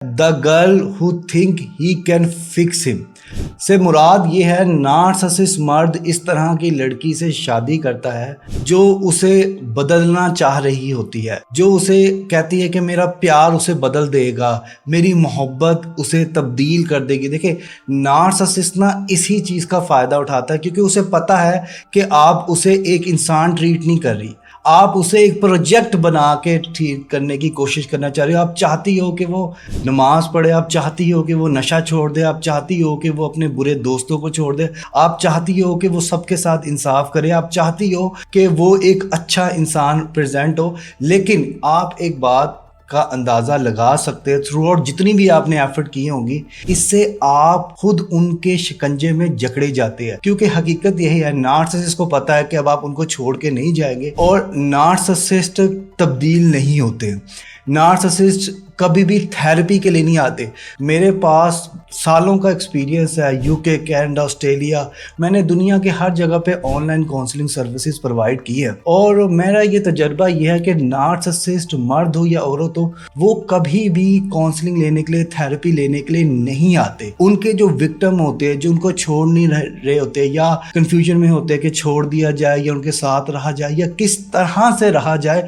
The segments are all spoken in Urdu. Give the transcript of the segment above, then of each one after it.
The girl who think he can fix him سے مراد یہ ہے نارسسسٹ مرد اس طرح کی لڑکی سے شادی کرتا ہے جو اسے بدلنا چاہ رہی ہوتی ہے، جو اسے کہتی ہے کہ میرا پیار اسے بدل دے گا، میری محبت اسے تبدیل کر دے گی۔ دیکھیں نارسسسٹ نا اسی چیز کا فائدہ اٹھاتا ہے کیونکہ اسے پتہ ہے کہ آپ اسے ایک انسان ٹریٹ نہیں کر رہی، آپ اسے ایک پروجیکٹ بنا کے ٹھیک کرنے کی کوشش کرنا چاہ رہے ہو۔ آپ چاہتی ہو کہ وہ نماز پڑھے، آپ چاہتی ہو کہ وہ نشہ چھوڑ دے، آپ چاہتی ہو کہ وہ اپنے برے دوستوں کو چھوڑ دے، آپ چاہتی ہو کہ وہ سب کے ساتھ انصاف کرے، آپ چاہتی ہو کہ وہ ایک اچھا انسان پریزنٹ ہو۔ لیکن آپ ایک بات کا اندازہ لگا سکتے ہیں تھرو آؤٹ جتنی بھی آپ نے ایفرٹ کی ہوں گی، اس سے آپ خود ان کے شکنجے میں جکڑے جاتے ہیں، کیونکہ حقیقت یہی ہے نارسسسٹ کو پتا ہے کہ اب آپ ان کو چھوڑ کے نہیں جائیں گے، اور نارسسسٹ تبدیل نہیں ہوتے۔ نارسسسٹ کبھی بھی تھیراپی کے لیے نہیں آتے۔ میرے پاس سالوں کا ایکسپیرینس ہے، یو کے، کینیڈا، آسٹریلیا، میں نے دنیا کے ہر جگہ پہ on line counselling services provide کی ہے، اور میرا یہ تجربہ یہ ہے کہ نارسسسٹ مرد ہو یا عورت ہو، وہ کبھی بھی کاؤنسلنگ لینے کے لیے، تھیراپی لینے کے لیے نہیں آتے۔ ان کے جو وکٹم ہوتے ہیں، جو ان کو چھوڑ نہیں رہے ہوتے یا کنفیوژن میں ہوتے ہیں کہ چھوڑ دیا جائے یا ان کے ساتھ رہا جائے یا کس طرح سے رہا جائے،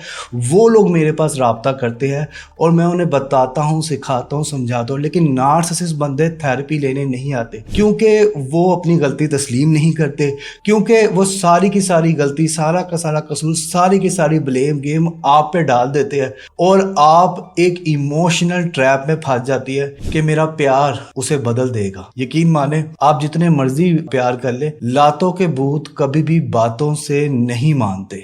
وہ لوگ میرے پاس رابطہ کرتے ہیں اور میں انہیں بتاتا ہوں، سکھاتا ہوں، سمجھاتا ہوں۔ لیکن نارسسسٹ بندے تھیراپی لینے نہیں آتے کیونکہ وہ اپنی غلطی تسلیم نہیں کرتے، کیونکہ وہ ساری کی ساری غلطی، سارا کا سارا قصور، ساری کی ساری بلیم گیم آپ پہ ڈال دیتے ہیں، اور آپ ایک ایموشنل ٹریپ میں پھنس جاتی ہے کہ میرا پیار اسے بدل دے گا۔ یقین مانیں آپ جتنے مرضی پیار کر لیں، لاتوں کے بھوت کبھی بھی باتوں سے نہیں مانتے۔